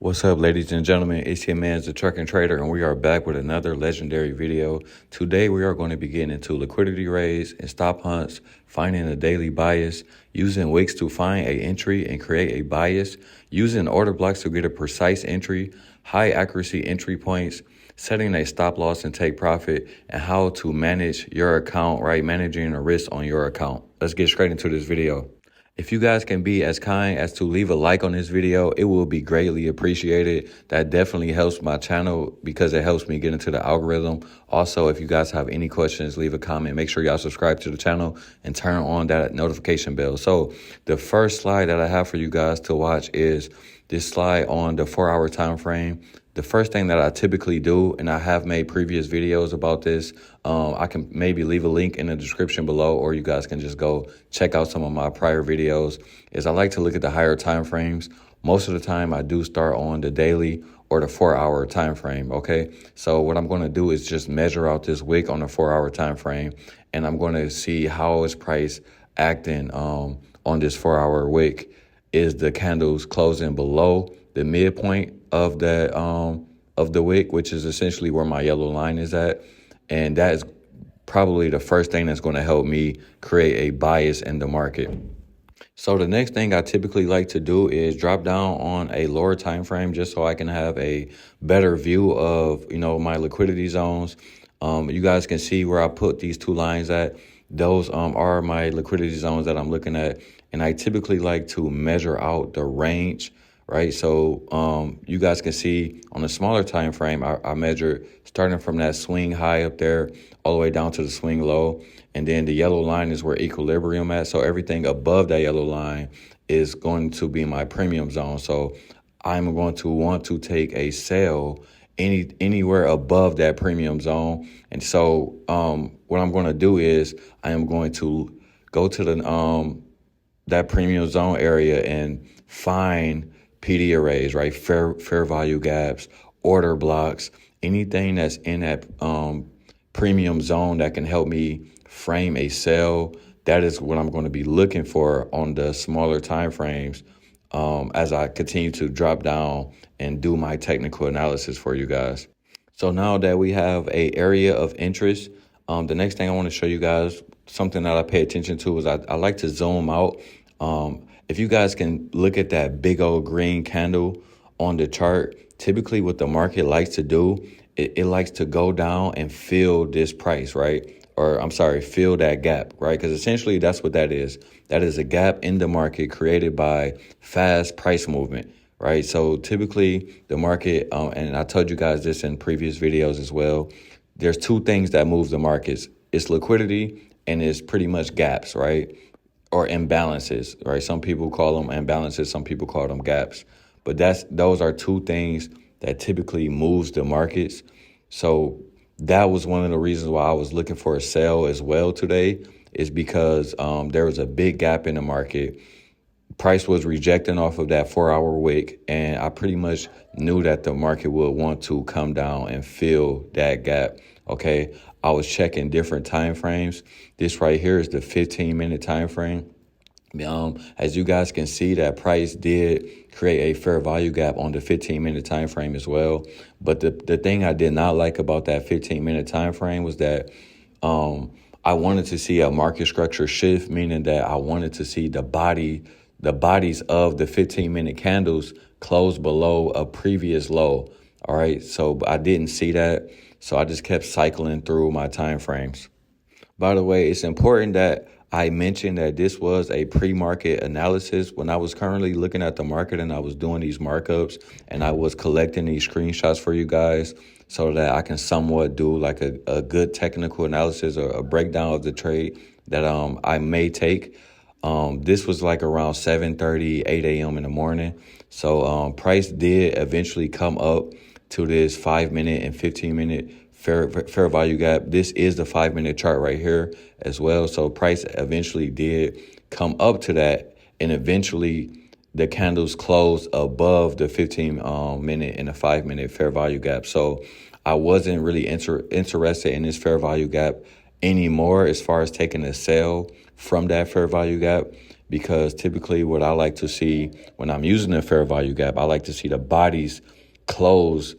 What's up, ladies and gentlemen? It's your man, the Trucking Trader, and we are back with another legendary video. Today, we are going to be getting into liquidity raise and stop hunts, finding a daily bias, using wicks to find an entry and create a bias, using order blocks to get a precise entry, high accuracy entry points, setting a stop loss and take profit, and how to manage your account, right? Managing the risk on your account. Let's get straight into this video. If you guys can be as kind as to leave a like on this video, it will be greatly appreciated. That definitely helps my channel because it helps me get into the algorithm. Also, if you guys have any questions, leave a comment. Make sure y'all subscribe to the channel and turn on that notification bell. So the first slide that I have for you guys to watch is this slide on the 4-hour time frame. The first thing that I typically do, and I have made previous videos about this, I can maybe leave a link in the description below, or you guys can just go check out some of my prior videos, is I like to look at the higher time frames. Most of the time I do start on the daily or the 4-hour time frame, okay? So what I'm going to do is just measure out this wick on the 4-hour time frame, and I'm going to see how is price acting on this 4-hour wick. Is the candles closing below the midpoint of that of the wick, which is essentially where my yellow line is at? And that is probably the first thing that's going to help me create a bias in the market. So the next thing I typically like to do is drop down on a lower time frame just so I can have a better view of, my liquidity zones. You guys can see where I put these two lines at. Those are my liquidity zones that I'm looking at. And I typically like to measure out the range, right? So you guys can see on the smaller time frame, I measure starting from that swing high up there all the way down to the swing low. And then the yellow line is where equilibrium at. So everything above that yellow line is going to be my premium zone. So I'm going to want to take a sell anywhere above that premium zone. And so what I'm going to do is I am going to go to the that premium zone area and find PD arrays, right? Fair value gaps, order blocks, anything that's in that premium zone that can help me frame a sell. That is what I'm going to be looking for on the smaller time frames as I continue to drop down and do my technical analysis for you guys. So now that we have a area of interest, the next thing I want to show you guys, something that I pay attention to, is I like to zoom out. If you guys can look at that big old green candle on the chart, typically what the market likes to do, it likes to go down and fill this price, right? Or I'm sorry, fill that gap, right? Because essentially that's what that is. That is a gap in the market created by fast price movement, right? So typically the market, and I told you guys this in previous videos as well, there's two things that move the markets. It's liquidity and it's pretty much gaps, right? Or imbalances, right? Some people call them imbalances, some people call them gaps. But those are two things that typically moves the markets. So that was one of the reasons why I was looking for a sell as well today, is because there was a big gap in the market. Price was rejecting off of that 4-hour wick, and I pretty much knew that the market would want to come down and fill that gap. Okay, I was checking different time frames. This right here is the 15-minute time frame. As you guys can see, that price did create a fair value gap on the 15-minute time frame as well. But the thing I did not like about that 15-minute time frame was that I wanted to see a market structure shift, meaning that I wanted to see the bodies of the 15-minute candles close below a previous low. All right, so I didn't see that. So I just kept cycling through my time frames. By the way, it's important that I mentioned that this was a pre-market analysis. When I was currently looking at the market and I was doing these markups and I was collecting these screenshots for you guys so that I can somewhat do like a good technical analysis or a breakdown of the trade that I may take. This was like around 7:30, 8 a.m. in the morning. So price did eventually come up to this 5-minute and 15-minute fair value gap. This is the 5-minute chart right here as well. So price eventually did come up to that, and eventually the candles closed above the 15-minute and the 5-minute fair value gap. So I wasn't really interested in this fair value gap anymore as far as taking a sell from that fair value gap, because typically what I like to see when I'm using a fair value gap, I like to see the bodies close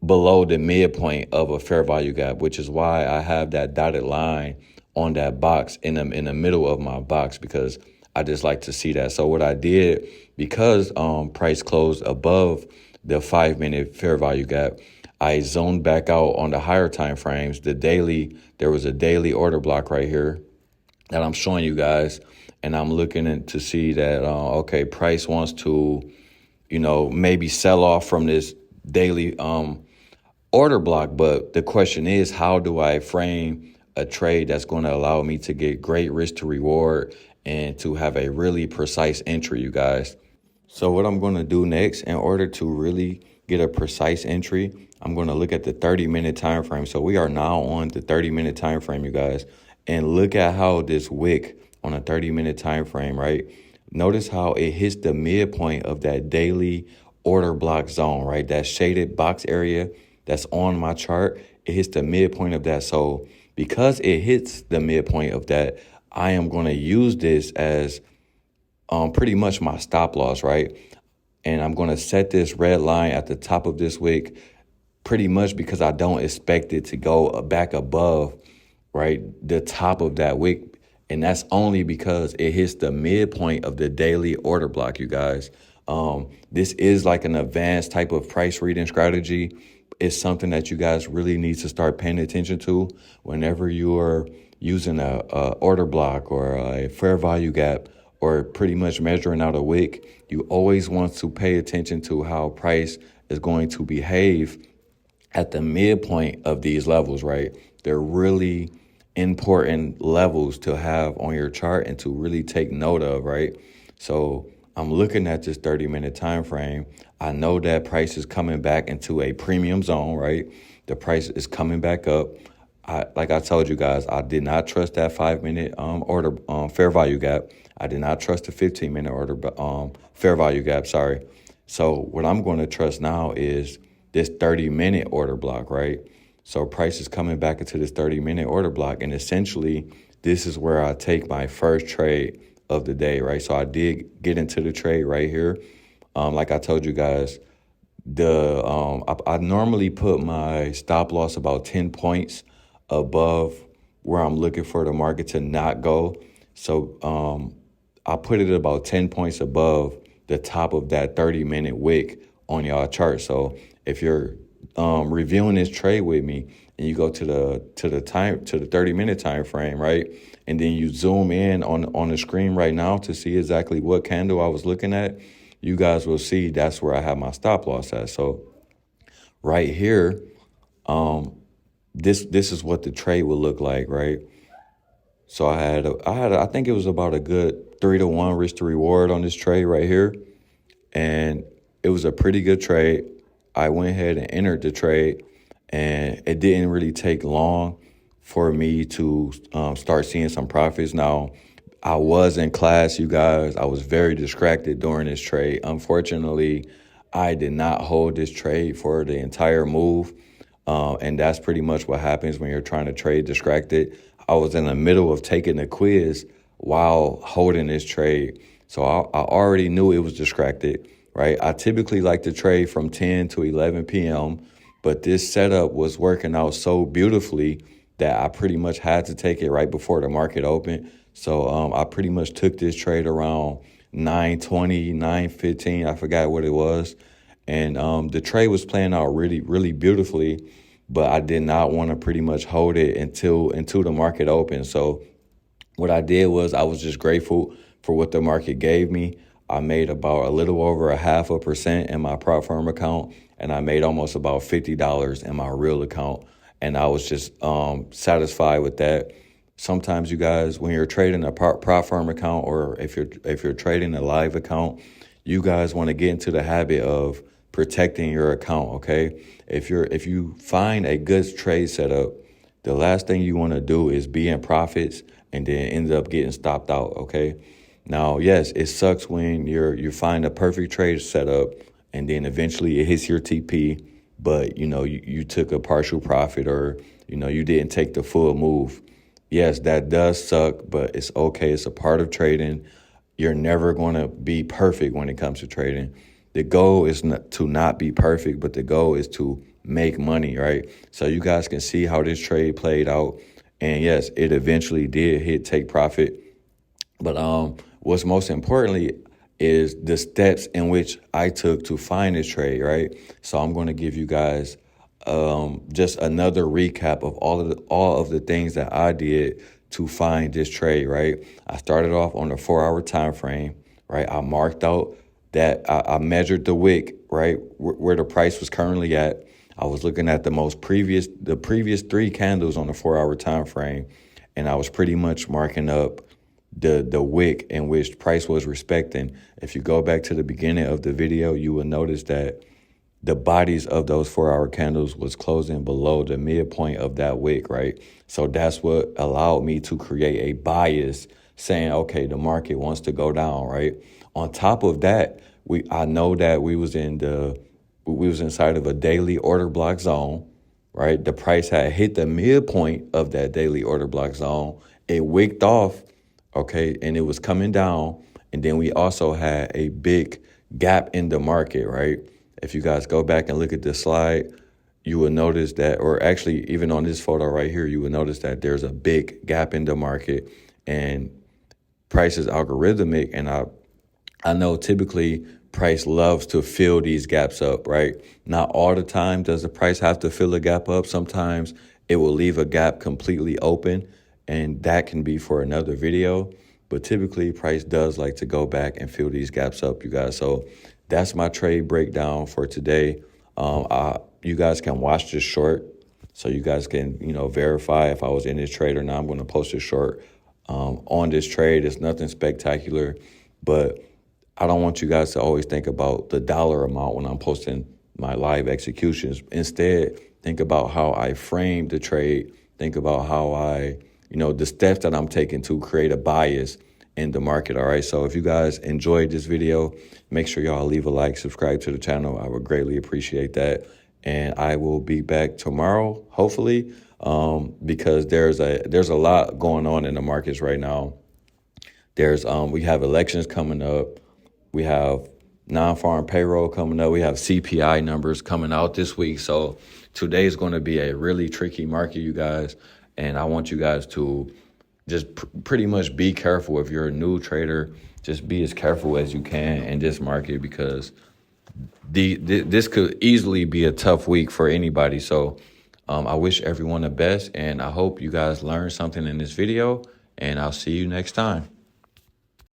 below the midpoint of a fair value gap, which is why I have that dotted line on that box in the middle of my box, because I just like to see that. So what I did, because price closed above the 5-minute fair value gap, I zoned back out on the higher time frames. There was a daily order block right here that I'm showing you guys, and I'm looking to see that okay, price wants to, maybe sell off from this daily order block. But the question is, how do I frame a trade that's going to allow me to get great risk to reward and to have a really precise entry, you guys? So what I'm going to do next, in order to really get a precise entry, I'm going to look at the 30-minute time frame. So we are now on the 30-minute time frame, you guys, and look at how this wick on a 30-minute time frame, right? Notice how it hits the midpoint of that daily order block zone, right? That shaded box area that's on my chart, it hits the midpoint of that. So because it hits the midpoint of that, I am going to use this as pretty much my stop loss, right? And I'm going to set this red line at the top of this wick, pretty much because I don't expect it to go back above, right, the top of that wick. And that's only because it hits the midpoint of the daily order block, you guys. This is like an advanced type of price reading strategy. It's something that you guys really need to start paying attention to whenever you're using a order block or a fair value gap, or pretty much measuring out a wick. You always want to pay attention to how price is going to behave at the midpoint of these levels, right? They're really important levels to have on your chart and to really take note of, right? So I'm looking at this 30-minute time frame. I know that price is coming back into a premium zone, right? The price is coming back up. Like I told you guys, I did not trust that 5-minute order fair value gap. I did not trust the 15-minute order fair value gap, sorry. So what I'm going to trust now is this 30-minute order block, right? So price is coming back into this 30-minute order block, and essentially this is where I take my first trade of the day, right? So I did get into the trade right here. Like I told you guys, I normally put my stop loss about 10 points above where I'm looking for the market to not go. So I put it about 10 points above the top of that 30-minute wick on y'all chart. So if you're reviewing this trade with me and you go to the 30-minute time frame, right, and then you zoom in on the screen right now to see exactly what candle I was looking at, you guys will see that's where I have my stop loss at. So right here, this is what the trade would look like, right? So I think it was about a good 3-to-1 risk to reward on this trade right here, and it was a pretty good trade. I went ahead and entered the trade, and it didn't really take long for me to start seeing some profits. Now, I was in class, you guys. I was very distracted during this trade. Unfortunately, I did not hold this trade for the entire move, and that's pretty much what happens when you're trying to trade distracted. I was in the middle of taking a quiz while holding this trade, so I already knew it was distracted, right? I typically like to trade from 10 to 11 p.m., but this setup was working out so beautifully that I pretty much had to take it right before the market opened. So I pretty much took this trade around 9:20, 9:15, I forgot what it was. And the trade was playing out really, really beautifully, but I did not want to pretty much hold it until the market opened. So what I did was I was just grateful for what the market gave me. I made about a little over 0.5% in my prop firm account, and I made almost about $50 in my real account. And I was just satisfied with that. Sometimes, you guys, when you're trading a prop firm account, or if you're trading a live account, you guys want to get into the habit of protecting your account, okay? If you find a good trade setup, the last thing you want to do is be in profits and then end up getting stopped out, okay? Now, yes, it sucks when you find a perfect trade setup and then eventually it hits your TP, but you took a partial profit, or you didn't take the full move. Yes, that does suck, but it's okay. It's a part of trading. you're never going to be perfect when it comes to trading. The goal is not to not be perfect, but the goal is to make money, right? So you guys can see how this trade played out. And yes, it eventually did hit take profit. But what's most importantly is the steps in which I took to find this trade, right? So I'm going to give you guys just another recap of all of the things that I did to find this trade, right? I started off on a 4-hour time frame, right? I marked out that I measured the wick, right, where the price was currently at. I was looking at the previous 3 candles on the 4-hour time frame, and I was pretty much marking up the wick in which price was respecting. If you go back to the beginning of the video, you will notice that the bodies of those 4-hour candles was closing below the midpoint of that wick, right? So that's what allowed me to create a bias saying, okay, the market wants to go down, right? On top of that, I know that we was inside of a daily order block zone, right? The price had hit the midpoint of that daily order block zone. It wicked off, okay, and it was coming down. And then we also had a big gap in the market, right? If you guys go back and look at this slide, you will notice that, or actually even on this photo right here, you will notice that there's a big gap in the market and price is algorithmic. And I know typically price loves to fill these gaps up, right? Not all the time does the price have to fill a gap up. Sometimes it will leave a gap completely open, and that can be for another video. But typically price does like to go back and fill these gaps up, you guys. So that's my trade breakdown for today. You guys can watch this short so you guys can, verify if I was in this trade or not. I'm going to post a short on this trade. It's nothing spectacular, but I don't want you guys to always think about the dollar amount when I'm posting my live executions. Instead, think about how I framed the trade. Think about how the steps that I'm taking to create a bias in the market. All right. So if you guys enjoyed this video, make sure y'all leave a like, subscribe to the channel. I would greatly appreciate that. And I will be back tomorrow, hopefully, because there's a lot going on in the markets right now. We have elections coming up. We have non-farm payroll coming up. We have CPI numbers coming out this week. So today is going to be a really tricky market, you guys. And I want you guys to just pretty much be careful. If you're a new trader, just be as careful as you can in this market, because this could easily be a tough week for anybody. So I wish everyone the best, and I hope you guys learned something in this video, and I'll see you next time.